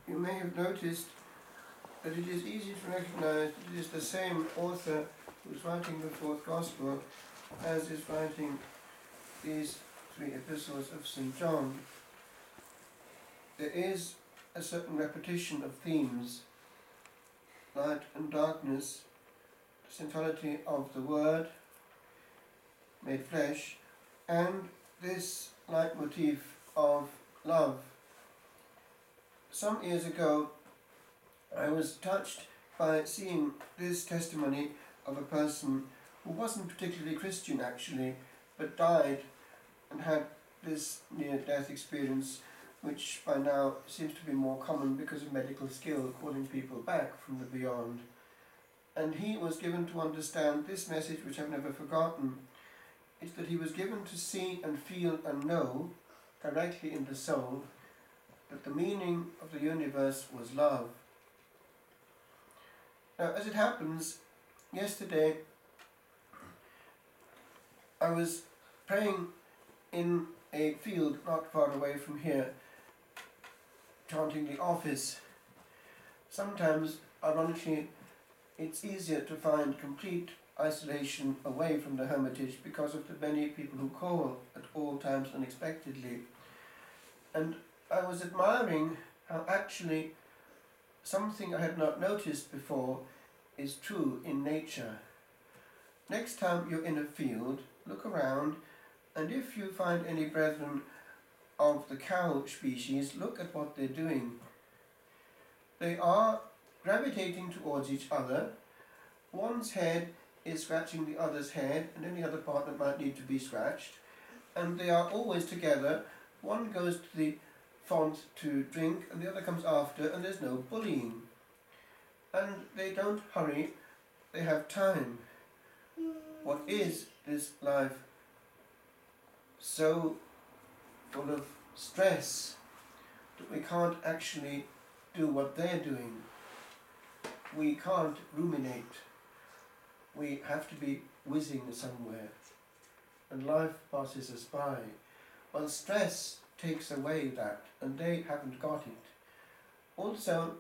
you may have noticed that it is easy to recognize that it is the same author who is writing the fourth Gospel as is writing these three epistles of St. John. There is a certain repetition of themes: light and darkness, the centrality of the Word made flesh, and this leitmotif of love. Some years ago, I was touched by seeing this testimony of a person who wasn't particularly Christian actually, but died and had this near-death experience, which by now seems to be more common because of medical skill, calling people back from the beyond. And he was given to understand this message, which I've never forgotten. It's that he was given to see and feel and know directly in the soul that the meaning of the universe was love. Now, as it happens, yesterday I was praying in a field not far away from here, chanting the office. Sometimes, ironically, it's easier to find complete isolation away from the hermitage because of the many people who call at all times unexpectedly. And I was admiring how actually something I had not noticed before is true in nature. Next time you're in a field, look around, and if you find any brethren of the cow species, look at what they're doing. They are gravitating towards each other. One's head is scratching the other's head, and any other part that might need to be scratched, and they are always together. One goes to the font to drink, and the other comes after, and there's no bullying. And they don't hurry, they have time. What is this life so full of stress that we can't actually do what they're doing? We can't ruminate. We have to be whizzing somewhere, and life passes us by. Well, stress takes away that, and they haven't got it. Also,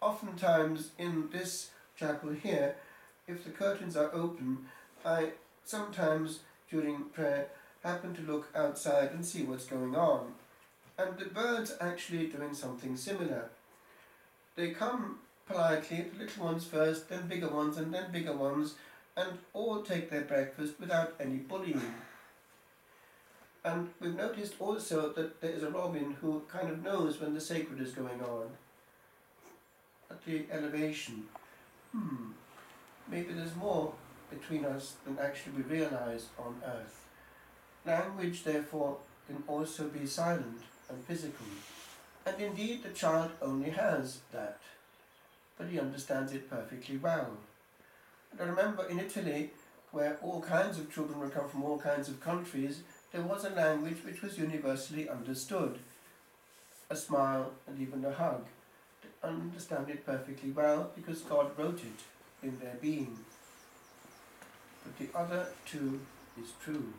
oftentimes in this chapel here, if the curtains are open, I sometimes during prayer happen to look outside and see what's going on. And the birds are actually doing something similar. They come politely, the little ones first, then bigger ones, and then bigger ones, and all take their breakfast without any bullying. And we've noticed also that there is a robin who kind of knows when the sacred is going on at the elevation. Maybe there's more between us than actually we realize on earth. Language, therefore, can also be silent and physical. And indeed, the child only has that, but he understands it perfectly well. And I remember in Italy, where all kinds of children would come from all kinds of countries, there was a language which was universally understood. A smile and even a hug. They understand it perfectly well because God wrote it in their being. But the other two is true.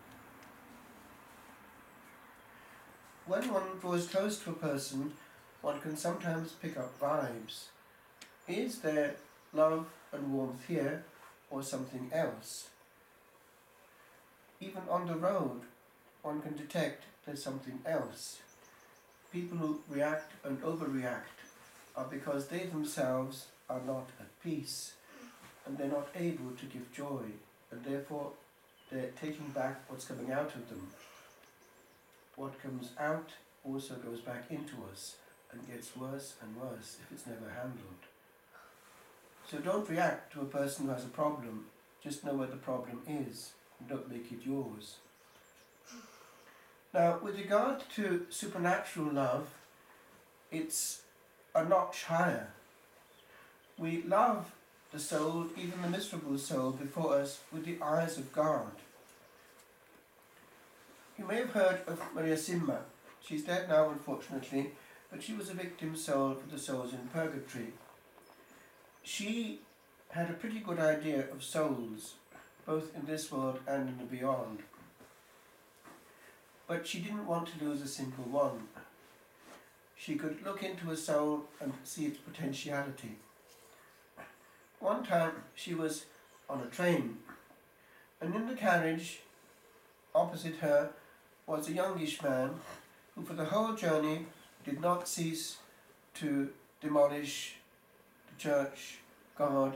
When one draws close to a person, one can sometimes pick up vibes. Is there love and warmth here, or something else? Even on the road, one can detect there's something else. People who react and overreact are because they themselves are not at peace, and they're not able to give joy, and therefore they're taking back what's coming out of them. What comes out also goes back into us and gets worse and worse if it's never handled. So don't react to a person who has a problem, just know where the problem is and don't make it yours. Now, with regard to supernatural love, it's a notch higher. We love the soul, even the miserable soul, before us with the eyes of God. You may have heard of Maria Simma. She's dead now, unfortunately, but she was a victim soul for the souls in purgatory. She had a pretty good idea of souls, both in this world and in the beyond. But she didn't want to lose a single one. she could look into a soul and see its potentiality. One time she was on a train, and in the carriage opposite her was a youngish man who for the whole journey did not cease to demolish the church, God,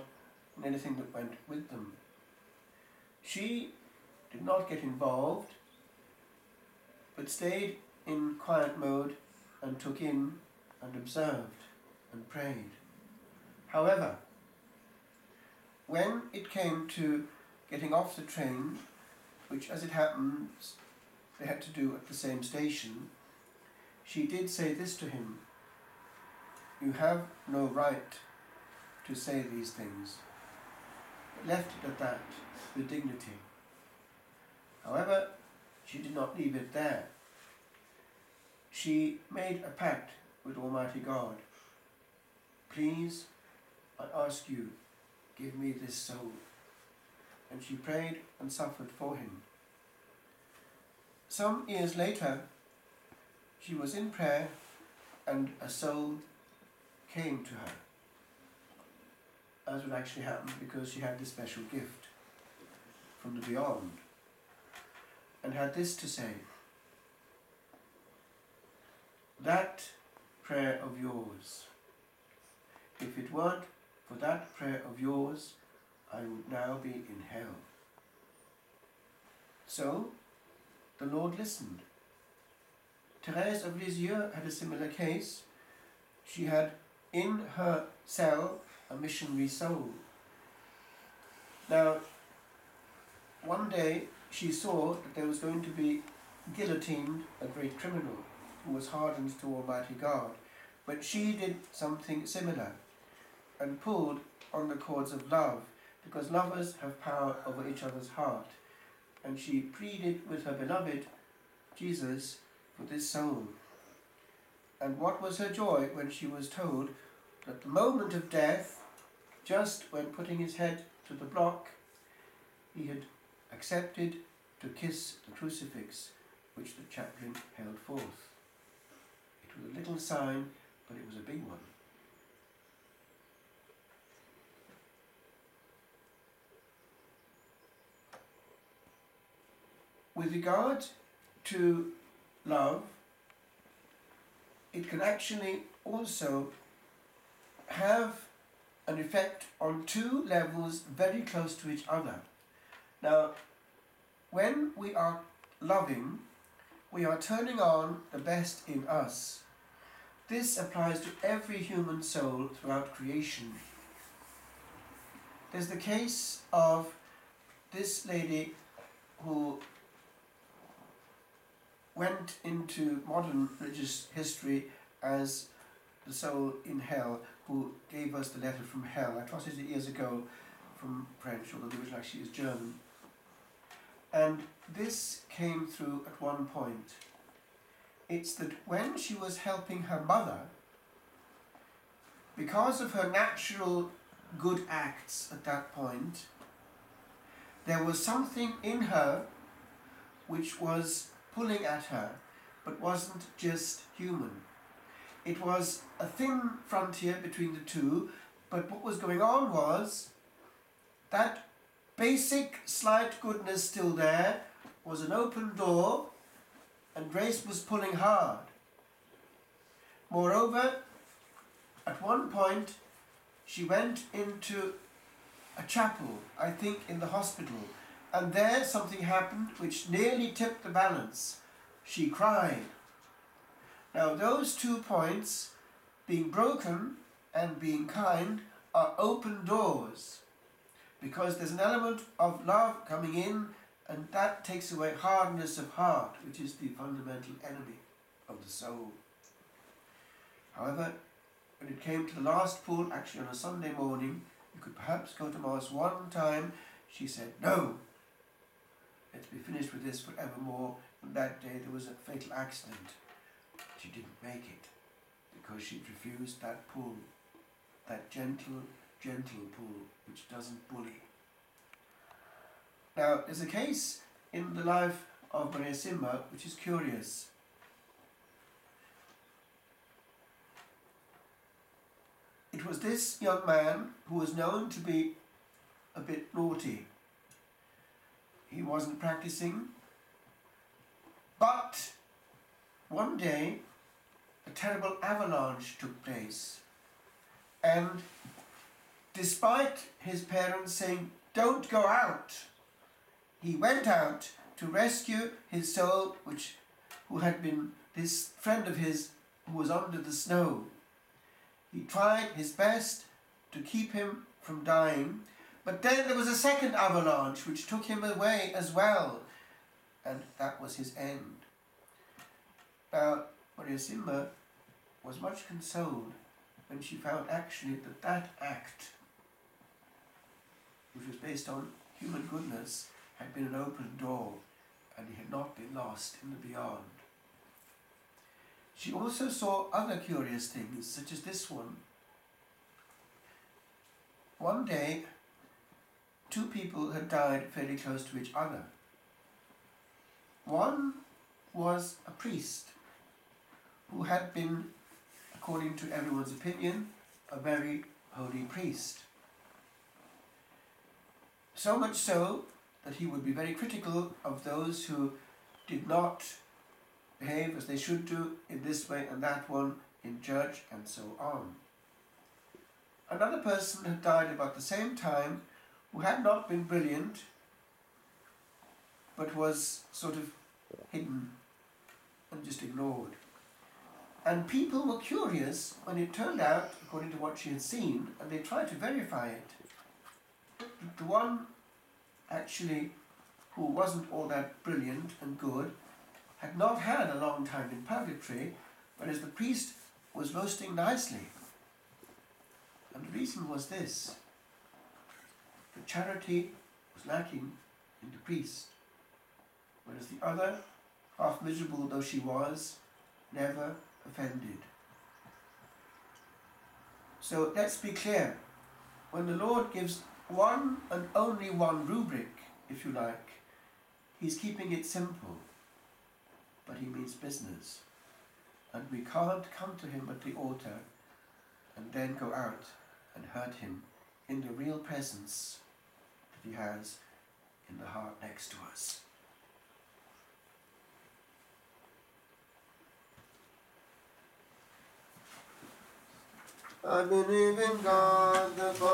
and anything that went with them. She did not get involved, but stayed in quiet mode and took in and observed and prayed. However, when it came to getting off the train, which as it happens they had to do at the same station, she did say this to him: "You have no right to say these things," but left it at that with dignity. However, she did not leave it there. She made a pact with Almighty God. "Please, I ask you, give me this soul." And she prayed and suffered for him. Some years later, she was in prayer and a soul came to her, as would actually happen because she had this special gift from the beyond, and had this to say: "That prayer of yours, if it weren't for that prayer of yours, I would now be in hell." So, the Lord listened. Therese of Lisieux had a similar case. She had in her cell a missionary soul. Now, one day she saw that there was going to be guillotined a great criminal who was hardened to Almighty God, but she did something similar and pulled on the cords of love, because lovers have power over each other's heart, and she pleaded with her beloved Jesus for this soul. And what was her joy when she was told that the moment of death, just when putting his head to the block, he had accepted to kiss the crucifix which the chaplain held forth. It was a little sign, but it was a big one. With regard to love, it can actually also have an effect on two levels very close to each other. Now, when we are loving, we are turning on the best in us. This applies to every human soul throughout creation. There's the case of this lady who went into modern religious history as the soul in hell, who gave us the letter from hell. I translated it years ago from French, although the original actually is German. And this came through at one point. It's that when she was helping her mother, because of her natural good acts at that point, there was something in her which was pulling at her, but wasn't just human. It was a thin frontier between the two, but what was going on was that basic slight goodness still there was an open door, and Grace was pulling hard. Moreover, at one point she went into a chapel, I think in the hospital, and there something happened which nearly tipped the balance. She cried. Now those 2 points, being broken and being kind, are open doors, because there's an element of love coming in, and that takes away hardness of heart, which is the fundamental enemy of the soul. However, when it came to the last pull, actually on a Sunday morning, you could perhaps go to Mass one time, she said, "No, let's be finished with this forevermore." And that day there was a fatal accident. She didn't make it, because she refused that pull, that gentle pull, which doesn't bully. Now, there's a case in the life of Maria Simba which is curious. It was this young man who was known to be a bit naughty. He wasn't practicing, but one day a terrible avalanche took place, and despite his parents saying, "Don't go out," he went out to rescue his soul, who had been this friend of his who was under the snow. He tried his best to keep him from dying, but then there was a second avalanche which took him away as well, and that was his end. Now, Maria Simba was much consoled when she found actually that act, which was based on human goodness, had been an open door, and he had not been lost in the beyond. She also saw other curious things, such as this one. One day, two people had died fairly close to each other. One was a priest who had been, according to everyone's opinion, a very holy priest. So much so that he would be very critical of those who did not behave as they should do in this way and that one in church and so on. Another person had died about the same time who had not been brilliant but was sort of hidden and just ignored. And people were curious when it turned out, according to what she had seen, and they tried to verify it. The one actually who wasn't all that brilliant and good had not had a long time in purgatory, whereas the priest was roasting nicely. And the reason was this: the charity was lacking in the priest, whereas the other, half miserable though she was, never offended. So let's be clear. When the Lord gives one and only one rubric, if you like, he's keeping it simple, but he means business. And we can't come to him at the altar and then go out and hurt him in the real presence that he has in the heart next to us. I believe in God the Father.